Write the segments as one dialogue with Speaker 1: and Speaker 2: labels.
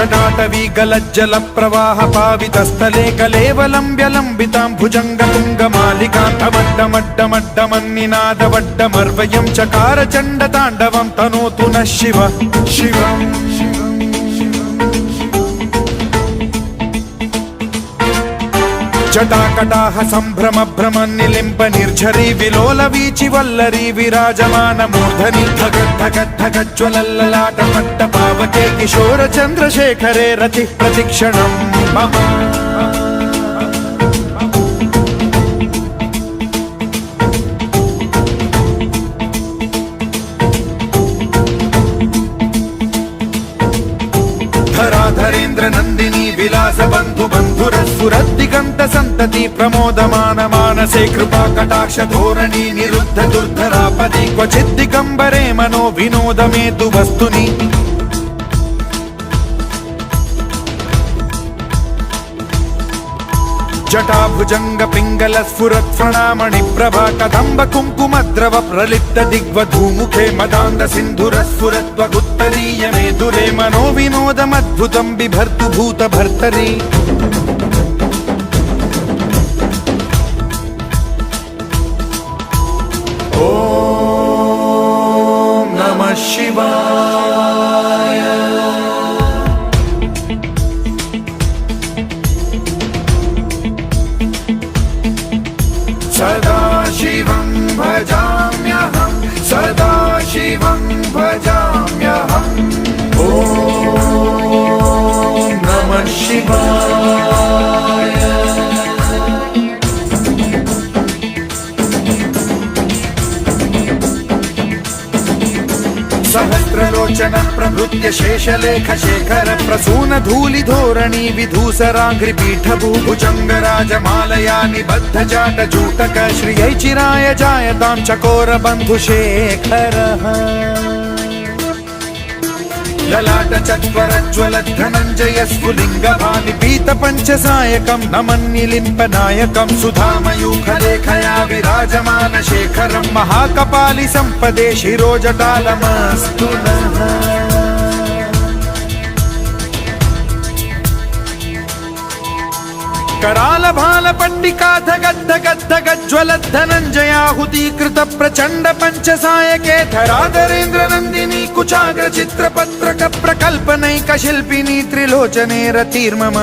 Speaker 1: जटाटवी गलज्जल प्रवाह पावितस्थले कलेवलम्ब्य लम्बितां भुजङ्गतुङ्गमालिकान्तमड्डमड्डमड्डमन्निनादवड्डमर्वयं चकार चण्डताण्डवं तनोतु नः शिव शिवम् जटाकटाह सम्भ्रम भ्रम निलिम्ब निर्झरी विलोल वीचि वल्लरी विराजमान मूर्धनि धगद्धगद्धगज्ज्वलल्ललाट पट्ट पावके किशोर चन्द्रशेखरे रतिः प्रतिक्षणं मम धराधरेन्द्र नन्दिनी विलास बन्धु बन्धुरस्फुरद्दिगन्त सन्तति प्रमोदमान मानसे कृपा कटाक्ष धोरणी निरुद्ध दुर्धरापदि क्वचित् दिगम्बरे मनो विनोदमेतु वस्तुनि जटाभुजंग पिंगल स्फुरत् प्रणामणि प्रभा कदम्ब कुङ्कुमद्रव प्रलिप्त दिग्वधूमुखे मदान्द सिन्धुर स्फुरत् त्वगुत्तरीय मेदुरे मनो विनोदमद्भुतं बिभर्तु भूत भर्तरि ॐ नमः शिवाय सदा शिवं भजाम्यहं सदा शिवं भजाम्यहम् ॐ नमः शिवाय सहस्रलोचन प्रभृत्य शेषलेख शेखर प्रसून धूलि धोरणी विधूसराघ्रि पीठभूभुजंग राजमालया निबद्ध जाट जूटक श्रियै चिराय जायतां चकोर बंधु शेखरः ललाट चत्वरज्वल धनञ्जय स्फुलिंग भानि पीत पंचसायकं नमन्निलिम्प नायकं सुधामयूखलेखया विराजमान शेखरं महाकपालि संपदे शिरोजटालमस्तु नः कराल भाल पट्टिका धगद्धगद्धगज्ज्वल धनञ्जयाहुतीकृत प्रचण्ड पंचसायके धराधरेन्द्र नन्दिनी कुचाग्र चित्रपत्रक प्रकल्पनैक शिल्पिनी त्रिलोचने रतिर्मम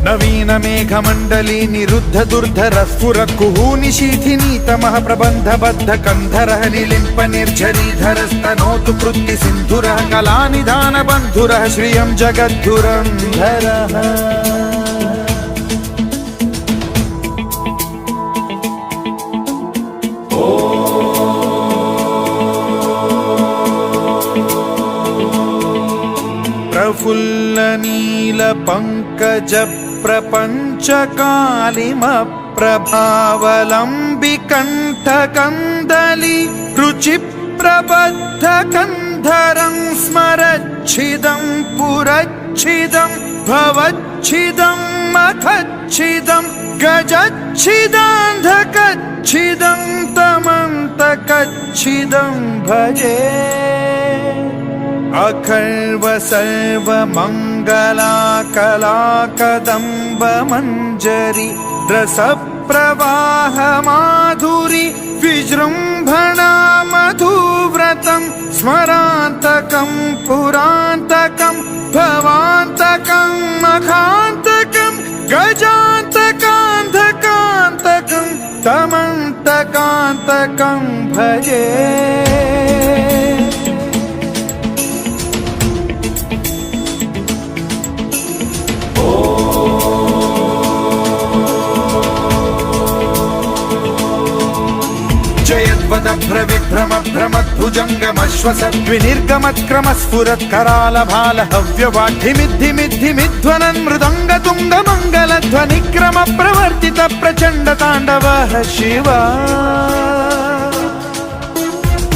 Speaker 1: नवीन मेघमण्डली निरुद्ध दुर्धर स्फुर कुहूनि शीथिनी तमः प्रबन्ध बद्ध कन्धरः निलिम्प निर्झरीधरस्तनोतु कृत्ति सिन्धुरः कलानिधान बन्धुरः श्रियं जगद्धुरन्धरः प्रफुल्ल नील पंकज प्रपंच कालिम प्रभावलंबि कंठ कंदली रुचि प्रबद्ध कंधरं स्मरच्छिदं पुरच्छिदं भवच्छिदं मखच्छिदं गजच्छिदान्धकच्छिदं तमन्तकच्छिदं भजे अखर्व सर्व मंगला कला कदम्ब मंजरी रस प्रवाह माधुरी विजृंभणा मधुव्रतं स्मरान्तकं पुरान्तकं भवान्तकं मखान्तकं गजान्तकान्धकान्तकं तमन्तकान्तकं भजे विभ्रम भ्रमद्भुजङ्गमश्वसद्विनिर्गमत्क्रम स्फुरत् कराल भाल हव्यवाढ्यमिद्धिमिद्धिमिध्वनन् मृदङ्ग तुङ्ग मङ्गलध्वनिक्रम प्रवर्तित प्रचण्ड ताण्डवः शिवा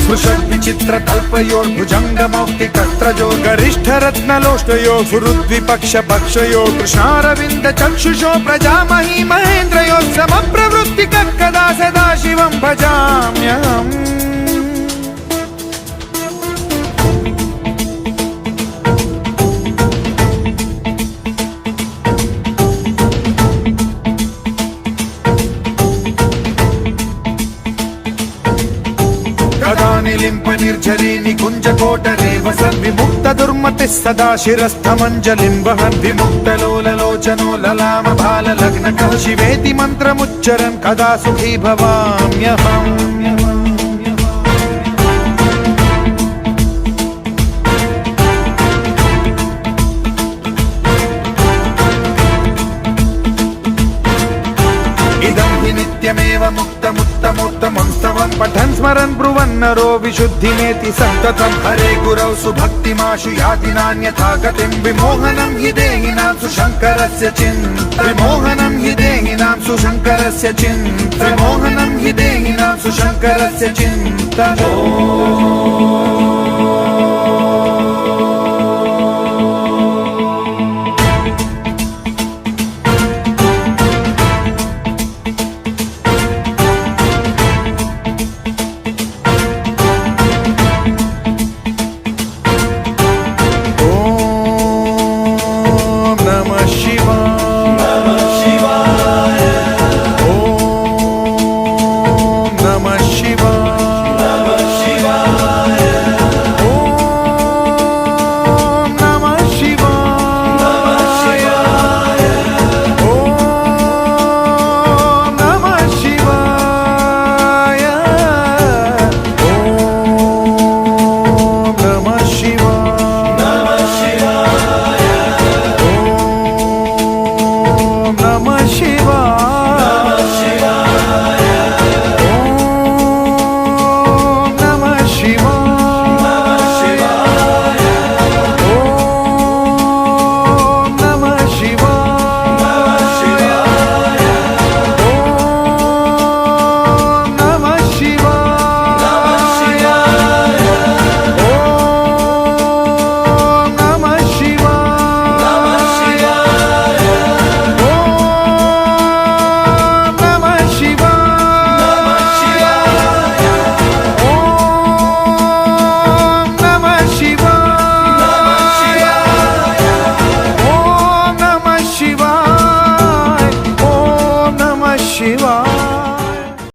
Speaker 1: स्पृशद्विचित्र कल्पयोर्भुजङ्गमौक्तिकस्त्रजो गरिष्ठ रत्नलोष्टयो सुहृद्विपक्ष पक्षयो कृष्णारविन्द चक्षुषो प्रजामही महेन्द्रयो समप्रवृत्तिकः कदा सदा शिवं भजाम्यहम् कुञ्जकोटरेव सन्विमुक्त दुर्मतिः सदा शिरस्थमञ्जलिं वहन् विमुक्तलोललोचनो ललाम भाललग्नकः शिवेति मन्त्रमुच्चरन् कदा सुखी भवाम्यहम् नित्यमेव मुक्तमुत्तमोत्तमं स्तवं पठन् स्मरन् ब्रुवन्नरो विशुद्धिमेति सन्ततं हरे गुरौ सुभक्तिमाशु याति नान्यथा गतिं विमोहनं हि देहिनां सुशङ्करस्य विमोहनं हि देहिनां सुशङ्करस्य विमोहनं हि देहिनां सुशङ्करस्य चिन्तनम्